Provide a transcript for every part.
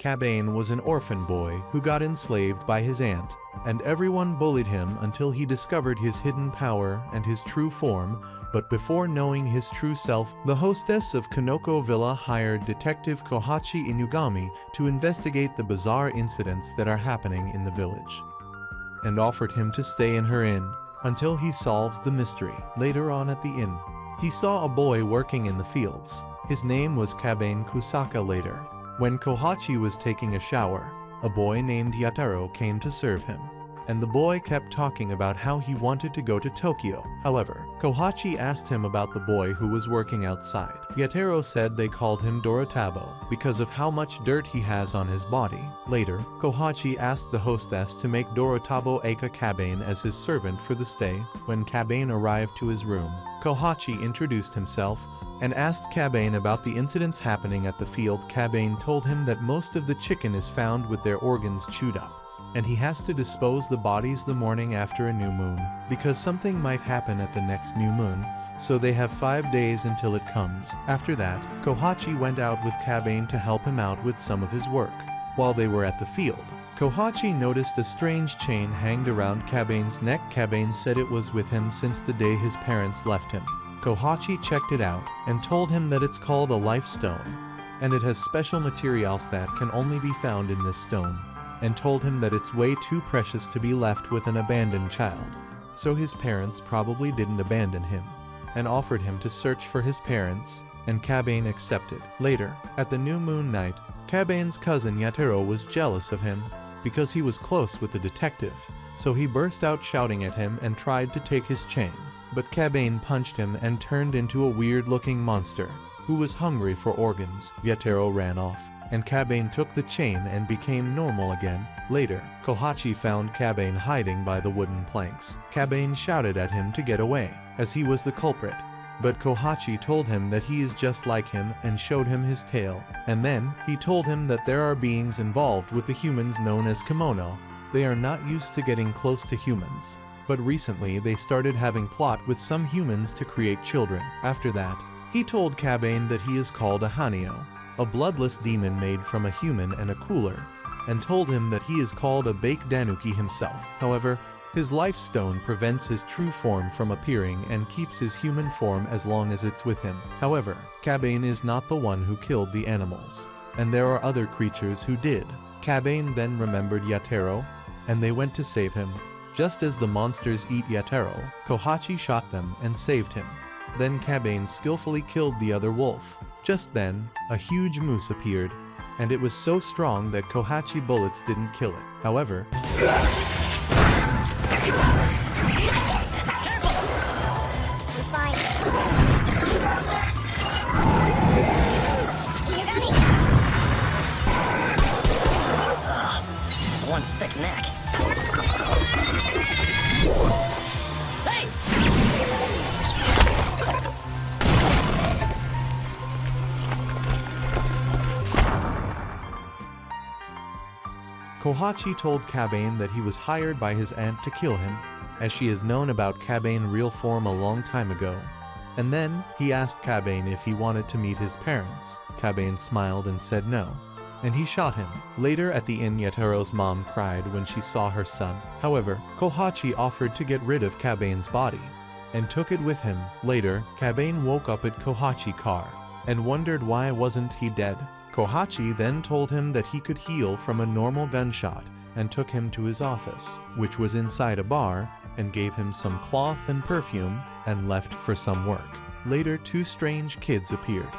Kabane was an orphan boy who got enslaved by his aunt, and everyone bullied him until he discovered his hidden power and his true form. But before knowing his true self, the hostess of Konoko Villa hired Detective Kohachi Inugami to investigate the bizarre incidents that are happening in the village, and offered him to stay in her inn until he solves the mystery. Later on at the inn, he saw a boy working in the fields. His name was Kabane Kusaka. Later, when Kohachi was taking a shower, a boy named Yataro came to serve him, and the boy kept talking about how he wanted to go to Tokyo. However, Kohachi asked him about the boy who was working outside. Yataro said they called him Dorotabo because of how much dirt he has on his body. Later, Kohachi asked the hostess to make Dorotabo Aka Kabane as his servant for the stay. When Kabane arrived to his room, Kohachi introduced himself and asked Kabane about the incidents happening at the field. Kabane told him that most of the chicken is found with their organs chewed up, and he has to dispose the bodies the morning after a new moon, because something might happen at the next new moon, so they have 5 days until it comes. After that, Kohachi went out with Kabane to help him out with some of his work. While they were at the field, Kohachi noticed a strange chain hanged around Kabane's neck. Kabane said it was with him since the day his parents left him. Kohachi checked it out and told him that it's called a life stone, and it has special materials that can only be found in this stone, and told him that it's way too precious to be left with an abandoned child. So his parents probably didn't abandon him, and offered him to search for his parents, and Kabane accepted. Later, at the new moon night, Kabane's cousin Yataro was jealous of him because he was close with the detective, so he burst out shouting at him and tried to take his chain. But Kabane punched him and turned into a weird-looking monster who was hungry for organs. Yataro ran off, and Kabane took the chain and became normal again. Later, Kohachi found Kabane hiding by the wooden planks. Kabane shouted at him to get away, as he was the culprit. But Kohachi told him that he is just like him and showed him his tail. And then, he told him that there are beings involved with the humans known as Kemono. They are not used to getting close to humans, but recently they started having plot with some humans to create children. After that, he told Kabane that he is called a Hanyo, a bloodless demon made from a human and a cooler, and told him that he is called a Bake Danuki himself. However, his life stone prevents his true form from appearing and keeps his human form as long as it's with him. However, Kabane is not the one who killed the animals, and there are other creatures who did. Kabane then remembered Yataro, and they went to save him. Just as the monsters eat Yataro, Kohachi shot them and saved him. Then Kabane skillfully killed the other wolf. Just then, a huge moose appeared, and it was so strong that Kohachi bullets didn't kill it. However, it's one thick neck. Hey! Kohachi told Kabane that he was hired by his aunt to kill him, as she has known about Kabane's real form a long time ago. And then, he asked Kabane if he wanted to meet his parents. Kabane smiled and said no, and he shot him. Later at the inn, Yataro's mom cried when she saw her son. However, Kohachi offered to get rid of Kabane's body, and took it with him. Later, Kabane woke up at Kohachi's car, and wondered why wasn't he dead. Kohachi then told him that he could heal from a normal gunshot, and took him to his office, which was inside a bar, and gave him some cloth and perfume, and left for some work. Later, 2 strange kids appeared.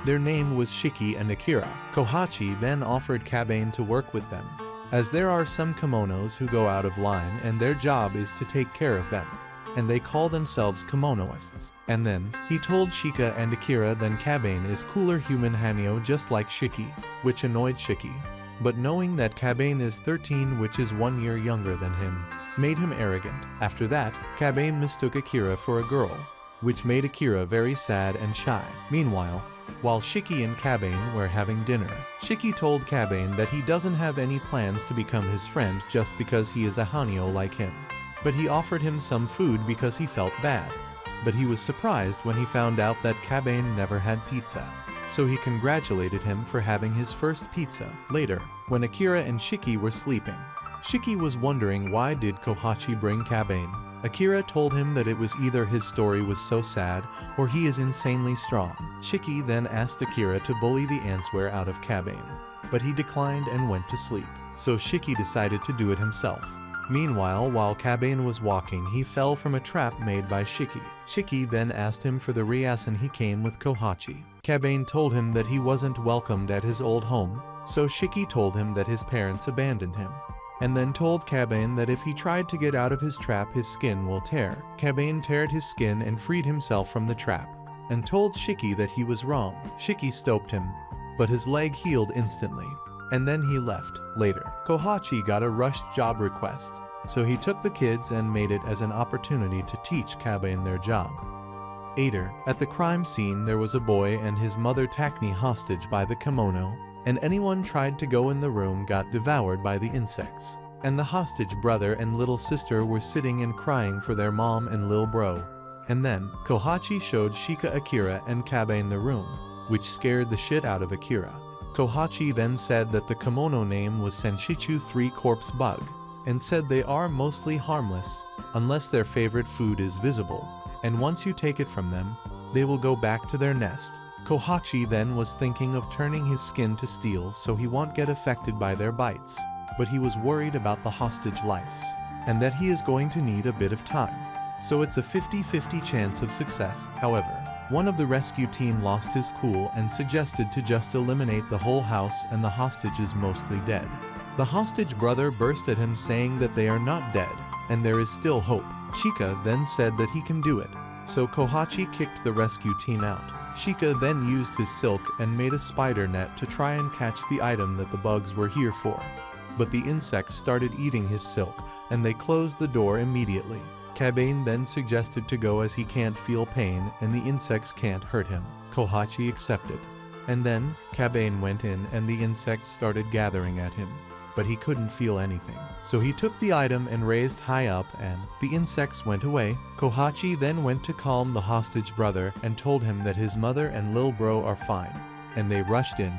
Their name was Shiki and Akira. Kohachi then offered Kabane to work with them, as there are some Kemonos who go out of line and their job is to take care of them, and they call themselves Kemonoists. And then, he told Shika and Akira then Kabane is cooler human Hanyo just like Shiki, which annoyed Shiki. But knowing that Kabane is 13, which is 1 year younger than him, made him arrogant. After that, Kabane mistook Akira for a girl, which made Akira very sad and shy. Meanwhile, while Shiki and Kabane were having dinner, Shiki told Kabane that he doesn't have any plans to become his friend just because he is a Hanyo like him. But he offered him some food because he felt bad. But he was surprised when he found out that Kabane never had pizza. so he congratulated him for having his first pizza. Later, when Akira and Shiki were sleeping, Shiki was wondering why did Kohachi bring Kabane. Akira told him that it was either his story was so sad or he is insanely strong. Shiki then asked Akira to bully the answer out of Kabane, but he declined and went to sleep, so Shiki decided to do it himself. Meanwhile, while Kabane was walking, he fell from a trap made by Shiki. Shiki then asked him for the reason he came with Kohachi. Kabane told him that he wasn't welcomed at his old home, so Shiki told him that his parents abandoned him, and then told Kabane that if he tried to get out of his trap his skin will tear. Kabane teared his skin and freed himself from the trap, and told Shiki that he was wrong. Shiki stopped him, but his leg healed instantly, and then he left. Later, Kohachi got a rushed job request, so he took the kids and made it as an opportunity to teach Kabane their job. Later, at the crime scene there was a boy and his mother taken hostage by the Kemono, and anyone tried to go in the room got devoured by the insects. And the hostage brother and little sister were sitting and crying for their mom and lil bro. And then, Kohachi showed Shika Akira and Kabane the room, which scared the shit out of Akira. Kohachi then said that the Kemono name was Senshichu 3 Corpse Bug, and said they are mostly harmless, unless their favorite food is visible, and once you take it from them, they will go back to their nest. Kohachi then was thinking of turning his skin to steel so he won't get affected by their bites, but he was worried about the hostage lives, and that he is going to need a bit of time. So it's a 50-50 chance of success. However, one of the rescue team lost his cool and suggested to just eliminate the whole house and the hostage is mostly dead. The hostage brother burst at him saying that they are not dead, and there is still hope. Shika then said that he can do it, so Kohachi kicked the rescue team out. Shika then used his silk and made a spider net to try and catch the item that the bugs were here for. But the insects started eating his silk, and they closed the door immediately. Kabane then suggested to go as he can't feel pain and the insects can't hurt him. Kohachi accepted. And then, Kabane went in and the insects started gathering at him, but he couldn't feel anything. So he took the item and raised high up and the insects went away. Kohachi then went to calm the hostage brother and told him that his mother and lil bro are fine, and they rushed in.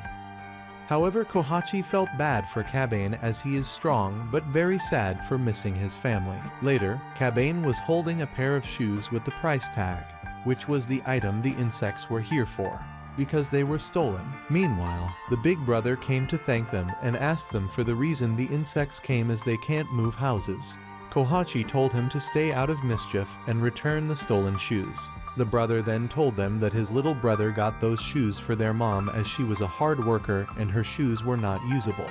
However, Kohachi felt bad for Kabane as he is strong but very sad for missing his family. Later, Kabane was holding a pair of shoes with the price tag, which was the item the insects were here for, because they were stolen. Meanwhile, the big brother came to thank them and asked them for the reason the insects came as they can't move houses. Kohachi told him to stay out of mischief and return the stolen shoes. The brother then told them that his little brother got those shoes for their mom as she was a hard worker and her shoes were not usable.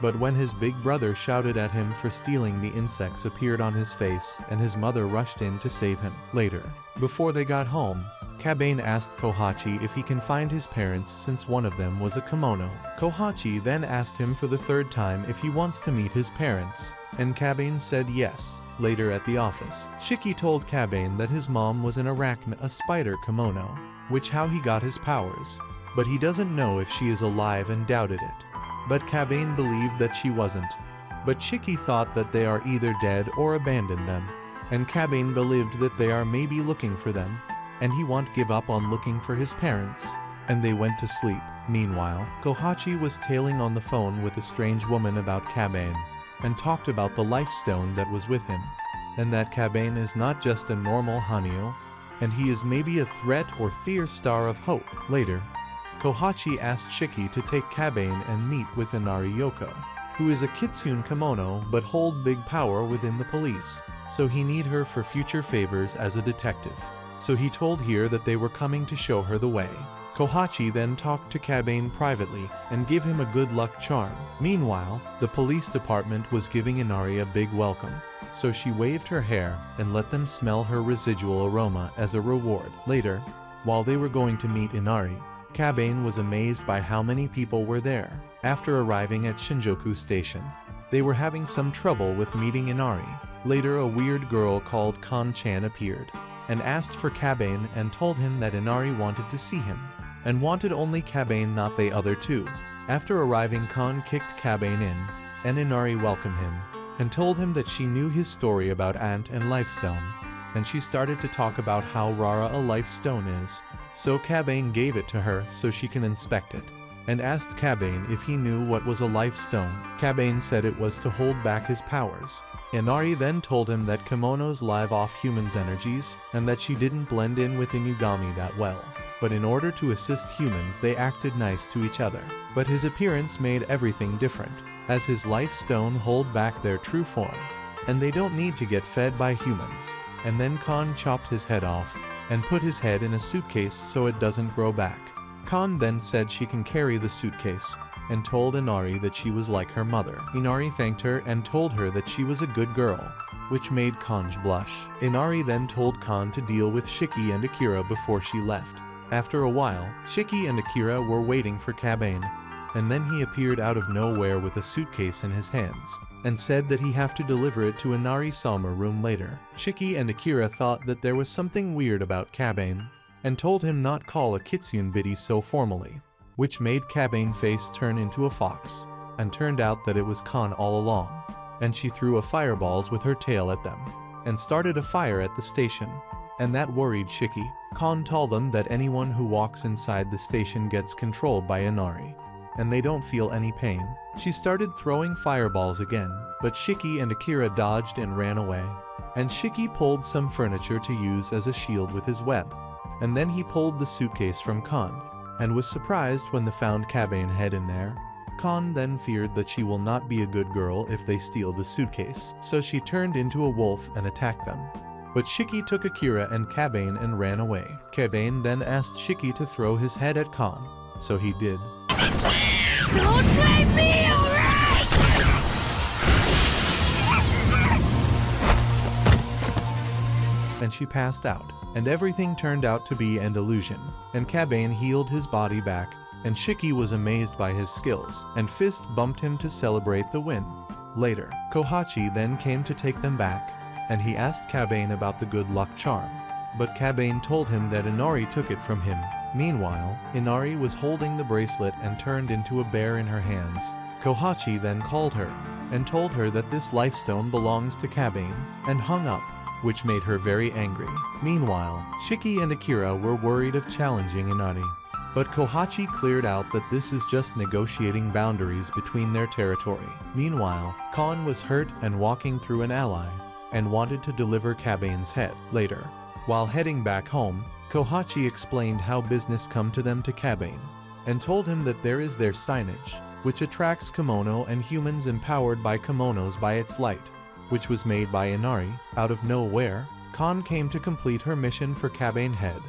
But when his big brother shouted at him for stealing, the insects appeared on his face and his mother rushed in to save him. Later, before they got home, Kabane asked Kohachi if he can find his parents since one of them was a Kemono. Kohachi then asked him for the third time if he wants to meet his parents, and Kabane said yes. Later at the office, Shiki told Kabane that his mom was an arachne, a spider Kemono, which how he got his powers, but he doesn't know if she is alive and doubted it. But Kabane believed that she wasn't. But Shiki thought that they are either dead or abandoned them, and Kabane believed that they are maybe looking for them, and he won't give up on looking for his parents, and they went to sleep. Meanwhile, Kohachi was tailing on the phone with a strange woman about Kabane, and talked about the life stone that was with him, and that Kabane is not just a normal Hanyo, and he is maybe a threat or fierce star of hope. Later, Kohachi asked Shiki to take Kabane and meet with Inari Yoko, who is a Kitsune Kemono but hold big power within the police, so he need her for future favors as a detective. So he told her that they were coming to show her the way. Kohachi then talked to Kabane privately and gave him a good luck charm. Meanwhile, the police department was giving Inari a big welcome, so she waved her hair and let them smell her residual aroma as a reward. Later, while they were going to meet Inari, Kabane was amazed by how many people were there. After arriving at Shinjuku Station, they were having some trouble with meeting Inari. Later, a weird girl called Kan-chan appeared and asked for Kabane and told him that Inari wanted to see him, and wanted only Kabane, not the other two. After arriving, Kan kicked Kabane in, and Inari welcomed him, and told him that she knew his story about Ant and Lifestone, and she started to talk about how rara a Lifestone is, so Kabane gave it to her so she can inspect it, and asked Kabane if he knew what was a life stone. Kabane said it was to hold back his powers. Inari then told him that Kemonos live off humans' energies, and that she didn't blend in with Inugami that well. But in order to assist humans they acted nice to each other. But his appearance made everything different, as his life stone hold back their true form, and they don't need to get fed by humans. And then Khan chopped his head off, and put his head in a suitcase so it doesn't grow back. Khan then said she can carry the suitcase, and told Inari that she was like her mother. Inari thanked her and told her that she was a good girl, which made Kanj blush. Inari then told Khan to deal with Shiki and Akira before she left. After a while, Shiki and Akira were waiting for Kabane, and then he appeared out of nowhere with a suitcase in his hands, and said that he have to deliver it to Inari's summer room later. Shiki and Akira thought that there was something weird about Kabane, and told him not call a kitsune biddy so formally, which made Kabane face turn into a fox, and turned out that it was Khan all along, and she threw a fireballs with her tail at them, and started a fire at the station, and that worried Shiki. Khan told them that anyone who walks inside the station gets controlled by Inari, and they don't feel any pain. She started throwing fireballs again, but Shiki and Akira dodged and ran away, and Shiki pulled some furniture to use as a shield with his web, and then he pulled the suitcase from Khan, and was surprised when they found Kabane head in there. Khan then feared that she will not be a good girl if they steal the suitcase, so she turned into a wolf and attacked them. But Shiki took Akira and Kabane and ran away. Kabane then asked Shiki to throw his head at Khan, so he did. Don't blame me, alright? And she passed out, and everything turned out to be an illusion, and Kabane healed his body back, and Shiki was amazed by his skills, and fist bumped him to celebrate the win. Later, Kohachi then came to take them back, and he asked Kabane about the good luck charm, but Kabane told him that Inari took it from him. Meanwhile, Inari was holding the bracelet and turned into a bear in her hands. Kohachi then called her, and told her that this lifestone belongs to Kabane, and hung up, which made her very angry. Meanwhile, Shiki and Akira were worried of challenging Inari, but Kohachi cleared out that this is just negotiating boundaries between their territory. Meanwhile, Khan was hurt and walking through an ally, and wanted to deliver Kabane's head. Later, while heading back home, Kohachi explained how business come to them to Kabane, and told him that there is their signage, which attracts Kemono and humans empowered by Kemonos by its light, which was made by Inari. Out of nowhere, Khan came to complete her mission for Kabane head,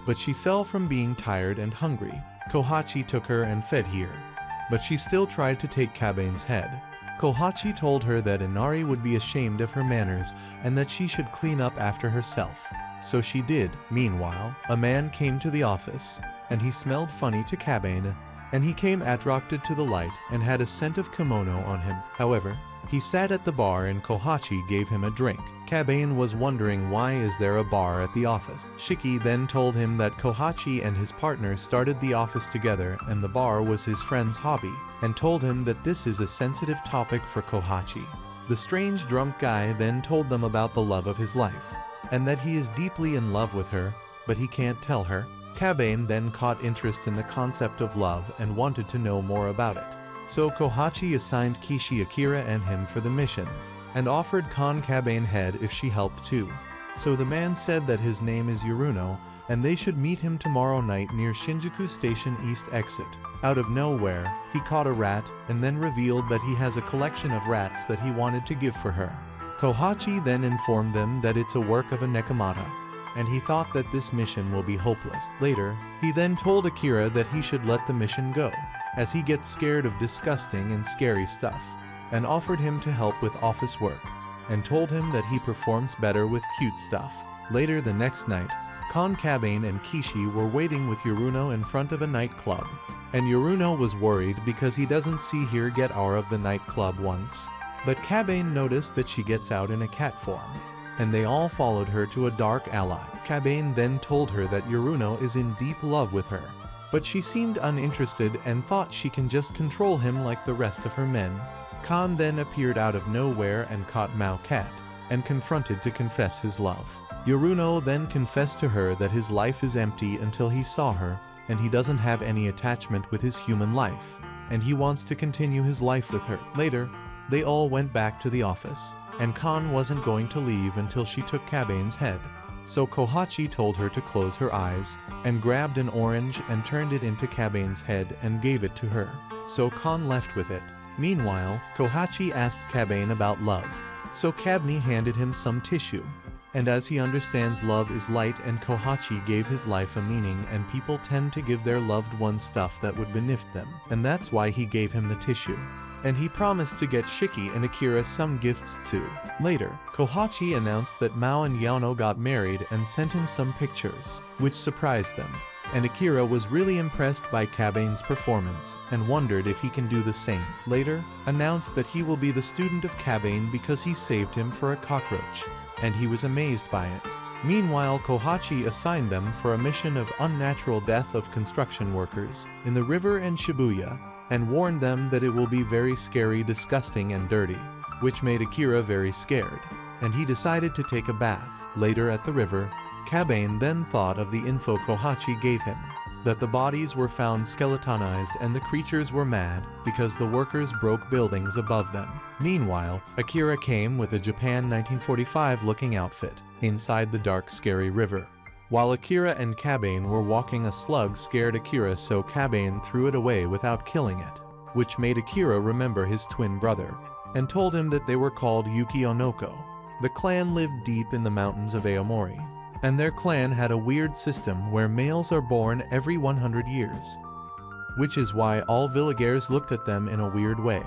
but she fell from being tired and hungry. Kohachi took her and fed here, but she still tried to take Kabane's head. Kohachi told her that Inari would be ashamed of her manners and that she should clean up after herself. So she did. Meanwhile, a man came to the office, and he smelled funny to Kabane, and he came attracted to the light and had a scent of kimono on him. However, he sat at the bar and Kohachi gave him a drink. Kabane was wondering why is there a bar at the office. Shiki then told him that Kohachi and his partner started the office together and the bar was his friend's hobby, and told him that this is a sensitive topic for Kohachi. The strange drunk guy then told them about the love of his life, and that he is deeply in love with her, but he can't tell her. Kabane then caught interest in the concept of love and wanted to know more about it. So Kohachi assigned Kishi Akira and him for the mission, and offered Khan Kabane head if she helped too. So the man said that his name is Yuruno, and they should meet him tomorrow night near Shinjuku Station East exit. Out of nowhere, he caught a rat, and then revealed that he has a collection of rats that he wanted to give for her. Kohachi then informed them that it's a work of a Nekomata, and he thought that this mission will be hopeless. Later, he then told Akira that he should let the mission go, as he gets scared of disgusting and scary stuff, and offered him to help with office work, and told him that he performs better with cute stuff. Later the next night, Khan Kabane and Kishi were waiting with Yuruno in front of a nightclub, and Yuruno was worried because he doesn't see her get out of the nightclub once. But Kabane noticed that she gets out in a cat form, and they all followed her to a dark ally. Kabane then told her that Yuruno is in deep love with her, but she seemed uninterested and thought she can just control him like the rest of her men. Khan then appeared out of nowhere and caught Mao Cat, and confronted to confess his love. Yoruno then confessed to her that his life is empty until he saw her, and he doesn't have any attachment with his human life, and he wants to continue his life with her. Later, they all went back to the office, and Kan wasn't going to leave until she took Kabane's head. So Kohachi told her to close her eyes, and grabbed an orange and turned it into Kabane's head and gave it to her. So Kan left with it. Meanwhile, Kohachi asked Kabane about love, so Kabne handed him some tissue. And as he understands love is light, and Kohachi gave his life a meaning, and people tend to give their loved ones stuff that would benefit them, and that's why he gave him the tissue. And he promised to get Shiki and Akira some gifts too. Later, Kohachi announced that Mao and Yano got married and sent him some pictures, which surprised them. And Akira was really impressed by Kabane's performance and wondered if he can do the same. Later, announced that he will be the student of Kabane because he saved him for a cockroach, and he was amazed by it. Meanwhile, Kohachi assigned them for a mission of unnatural death of construction workers in the river and Shibuya, and warned them that it will be very scary, disgusting, and dirty, which made Akira very scared, and he decided to take a bath. Later at the river, Kabane then thought of the info Kohachi gave him, that the bodies were found skeletonized and the creatures were mad because the workers broke buildings above them. Meanwhile, Akira came with a Japan 1945 looking outfit inside the dark scary river. While Akira and Kabane were walking, a slug scared Akira, so Kabane threw it away without killing it, which made Akira remember his twin brother, and told him that they were called Yuki Onoko. The clan lived deep in the mountains of Aomori, and their clan had a weird system where males are born every 100 years, which is why all villagers looked at them in a weird way,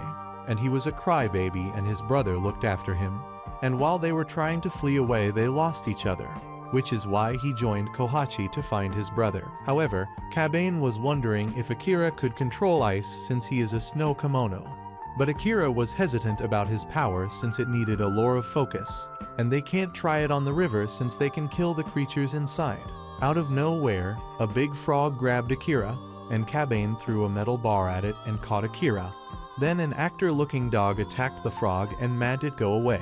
and he was a crybaby and his brother looked after him. And while they were trying to flee away, they lost each other, which is why he joined Kohachi to find his brother. However, Kabane was wondering if Akira could control ice since he is a snow Kemono. But Akira was hesitant about his power since it needed a lore of focus, and they can't try it on the river since they can kill the creatures inside. Out of nowhere, a big frog grabbed Akira, and Kabane threw a metal bar at it and caught Akira. Then an actor-looking dog attacked the frog and made it go away.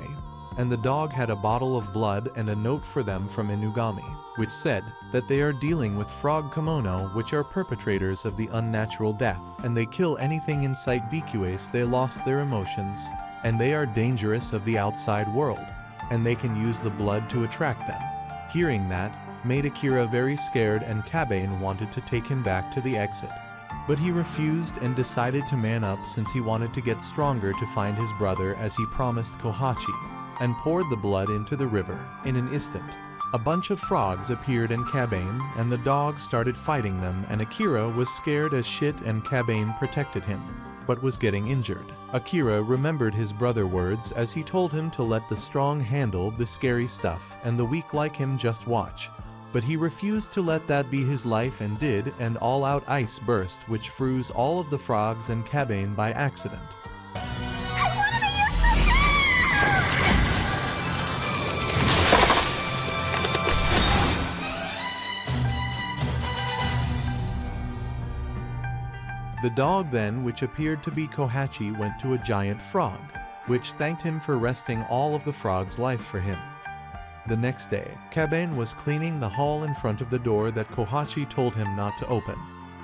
And the dog had a bottle of blood and a note for them from Inugami, which said that they are dealing with frog Kemono, which are perpetrators of the unnatural death, and they kill anything in sight because they lost their emotions, and they are dangerous of the outside world, and they can use the blood to attract them. Hearing that made Akira very scared, and Kabane wanted to take him back to the exit. But he refused and decided to man up since he wanted to get stronger to find his brother as he promised Kohachi, and poured the blood into the river. In an instant, a bunch of frogs appeared in Kabane, and the dog started fighting them, and Akira was scared as shit, and Kabane protected him, but was getting injured. Akira remembered his brother's words as he told him to let the strong handle the scary stuff and the weak like him just watch. But he refused to let that be his life and did, and all-out ice burst which froze all of the frogs and Kabane by accident. The dog then, which appeared to be Kohachi, went to a giant frog, which thanked him for resting all of the frog's life for him. The next day, Kabane was cleaning the hall in front of the door that Kohachi told him not to open,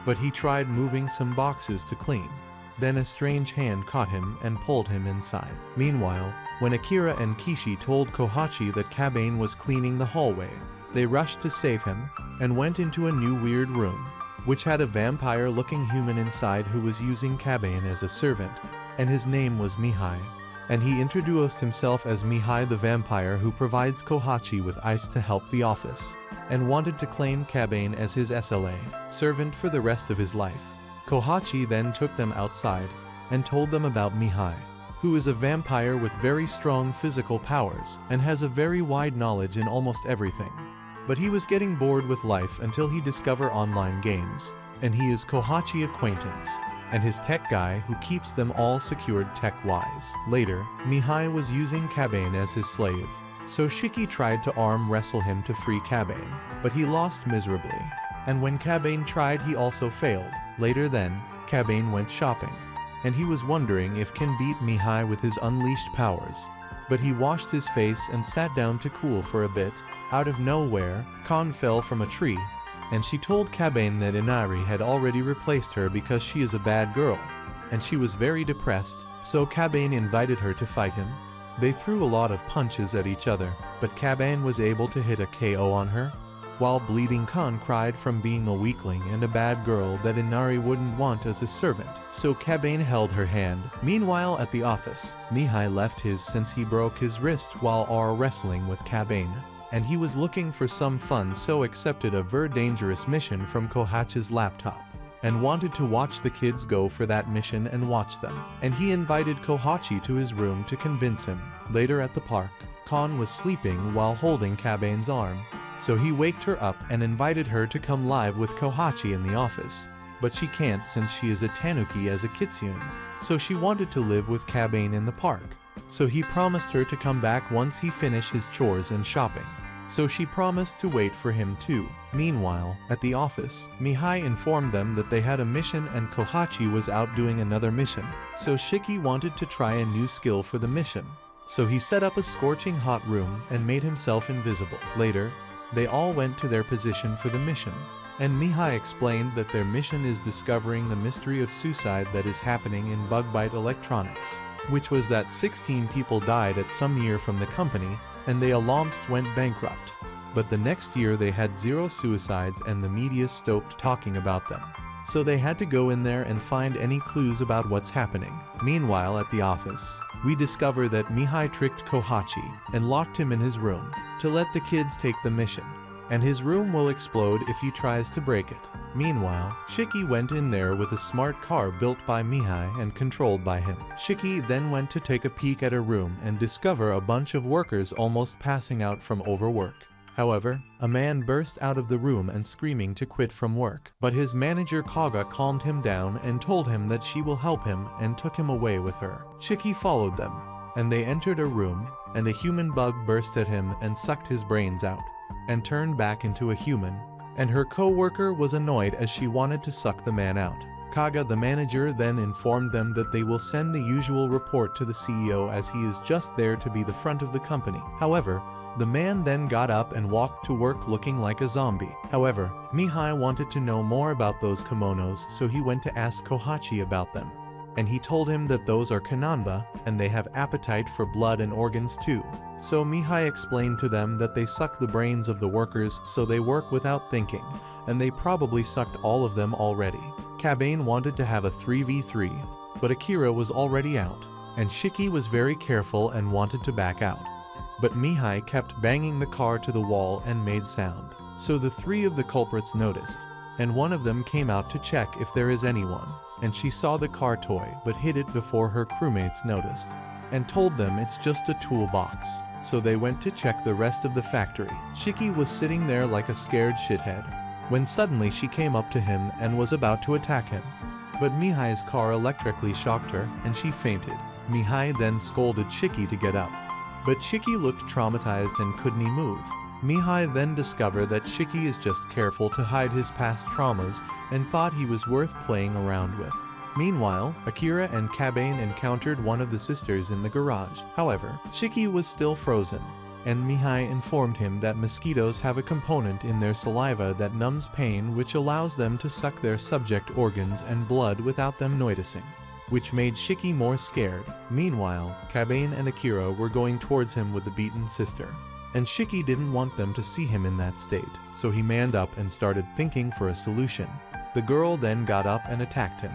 but he tried moving some boxes to clean. Then a strange hand caught him and pulled him inside. Meanwhile, when Akira and Kishi told Kohachi that Kabane was cleaning the hallway, they rushed to save him and went into a new weird room, which had a vampire-looking human inside who was using Kabane as a servant, and his name was Mihai. And he introduced himself as Mihai the vampire who provides Kohachi with ice to help the office, and wanted to claim Kabane as his SLA servant for the rest of his life. Kohachi then took them outside and told them about Mihai, who is a vampire with very strong physical powers and has a very wide knowledge in almost everything. But he was getting bored with life until he discovered online games, and he is Kohachi's acquaintance, and his tech guy who keeps them all secured tech-wise. Later, Mihai was using Kabane as his slave, so Shiki tried to arm wrestle him to free Kabane, but he lost miserably, and when Kabane tried he also failed. Later then, Kabane went shopping, and he was wondering if can beat Mihai with his unleashed powers, but he washed his face and sat down to cool for a bit, Out of nowhere, Kon fell from a tree, and she told Kabane that Inari had already replaced her because she is a bad girl, and she was very depressed, so Kabane invited her to fight him. They threw a lot of punches at each other, but Kabane was able to hit a KO on her, while bleeding Kon cried from being a weakling and a bad girl that Inari wouldn't want as a servant, so Kabane held her hand. Meanwhile at the office, Mihai left his since he broke his wrist while wrestling with Kabane, and he was looking for some fun so accepted a very dangerous mission from Kohachi's laptop, and wanted to watch the kids go for that mission and watch them, and he invited Kohachi to his room to convince him. Later at the park, Kon was sleeping while holding Kabane's arm, so he waked her up and invited her to come live with Kohachi in the office, but she can't since she is a tanuki as a kitsune, so she wanted to live with Kabane in the park, so he promised her to come back once he finished his chores and shopping, so she promised to wait for him too. Meanwhile, at the office, Mihai informed them that they had a mission and Kohachi was out doing another mission, so Shiki wanted to try a new skill for the mission, so he set up a scorching hot room and made himself invisible. Later, they all went to their position for the mission, and Mihai explained that their mission is discovering the mystery of suicide that is happening in Bugbite Electronics, which was that 16 people died at some year from the company and they almost went bankrupt. But the next year they had 0 suicides and the media stopped talking about them. So they had to go in there and find any clues about what's happening. Meanwhile at the office, we discover that Mihai tricked Kohachi and locked him in his room to let the kids take the mission, and his room will explode if he tries to break it. Meanwhile, Shiki went in there with a smart car built by Mihai and controlled by him. Shiki then went to take a peek at her room and discover a bunch of workers almost passing out from overwork. However, a man burst out of the room and screaming to quit from work, but his manager Kaga calmed him down and told him that she will help him and took him away with her. Shiki followed them, and they entered a room, and a human bug burst at him and sucked his brains out, and turned back into a human, and her co-worker was annoyed as she wanted to suck the man out. Kaga the manager then informed them that they will send the usual report to the CEO as he is just there to be the front of the company. However, the man then got up and walked to work looking like a zombie. However, Mihai wanted to know more about those kimonos, so he went to ask Kohachi about them, and he told him that those are kananba and they have appetite for blood and organs too. So Mihai explained to them that they suck the brains of the workers so they work without thinking, and they probably sucked all of them already. Kabane wanted to have a 3v3, but Akira was already out, and Shiki was very careful and wanted to back out. But Mihai kept banging the car to the wall and made sound. So the 3 of the culprits noticed, and one of them came out to check if there is anyone, and she saw the car toy but hid it before her crewmates noticed, and told them it's just a toolbox. So they went to check the rest of the factory. Shiki was sitting there like a scared shithead, when suddenly she came up to him and was about to attack him. But Mihai's car electrically shocked her and she fainted. Mihai then scolded Shiki to get up, but Shiki looked traumatized and couldn't move. Mihai then discovered that Shiki is just careful to hide his past traumas and thought he was worth playing around with. Meanwhile, Akira and Kabane encountered one of the sisters in the garage. However, Shiki was still frozen, and Mihai informed him that mosquitoes have a component in their saliva that numbs pain, which allows them to suck their subject organs and blood without them noticing, which made Shiki more scared. Meanwhile, Kabane and Akira were going towards him with the beaten sister, and Shiki didn't want them to see him in that state, so he manned up and started thinking for a solution. The girl then got up and attacked him,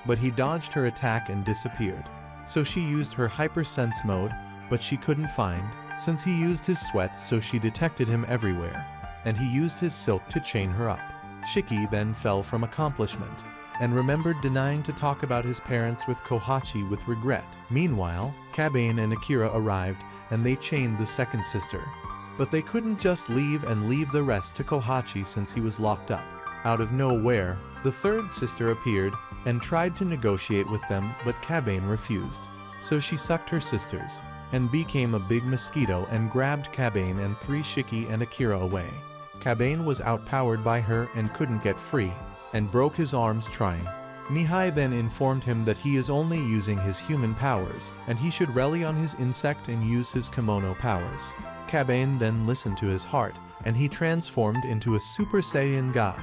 but he dodged her attack and disappeared. So she used her hypersense mode, but she couldn't find, since he used his sweat, so she detected him everywhere, and he used his silk to chain her up. Shiki then fell from accomplishment, and remembered denying to talk about his parents with Kohachi with regret. Meanwhile, Kabane and Akira arrived, and they chained the second sister. But they couldn't just leave and leave the rest to Kohachi since he was locked up. Out of nowhere, the third sister appeared and tried to negotiate with them, but Kabane refused. So she sucked her sisters, and became a big mosquito and grabbed Kabane and 3 Shiki and Akira away. Kabane was outpowered by her and couldn't get free, and broke his arms trying, Mihai then informed him that he is only using his human powers, and he should rely on his insect and use his Kemono powers. Kabane then listened to his heart, and he transformed into a Super Saiyan God,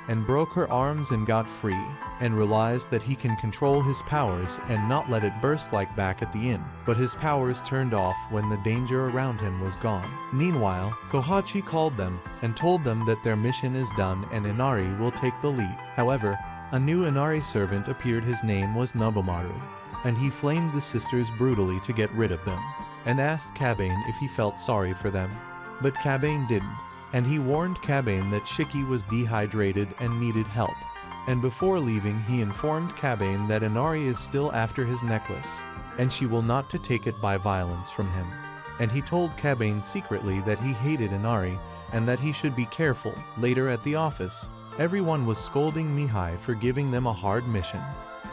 and broke her arms and got free, and realized that he can control his powers and not let it burst like back at the inn, but his powers turned off when the danger around him was gone. Meanwhile, Kohachi called them and told them that their mission is done and Inari will take the lead. However, a new Inari servant appeared. His name was Nobumaru, and he flamed the sisters brutally to get rid of them, and asked Kabane if he felt sorry for them. But Kabane didn't, and he warned Kabane that Shiki was dehydrated and needed help. And before leaving, he informed Kabane that Inari is still after his necklace, and she will not to take it by violence from him. And he told Kabane secretly that he hated Inari, and that he should be careful. Later at the office, everyone was scolding Mihai for giving them a hard mission.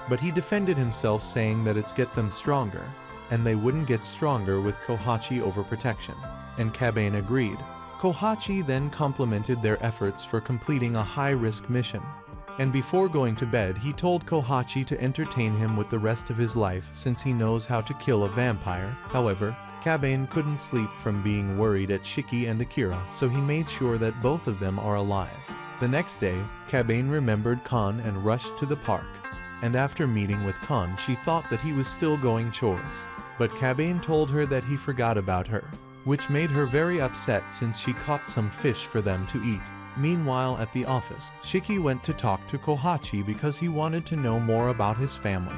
But he defended himself, saying that it's get them stronger, and they wouldn't get stronger with Kohachi overprotection. And Kabane agreed. Kohachi then complimented their efforts for completing a high-risk mission. And before going to bed, he told Kohachi to entertain him with the rest of his life since he knows how to kill a vampire. However, Kabane couldn't sleep from being worried at Shiki and Akira, so he made sure that both of them are alive. The next day, Kabane remembered Khan and rushed to the park. And after meeting with Khan, she thought that he was still going chores. But Kabane told her that he forgot about her, which made her very upset since she caught some fish for them to eat. Meanwhile, at the office, Shiki went to talk to Kohachi because he wanted to know more about his family.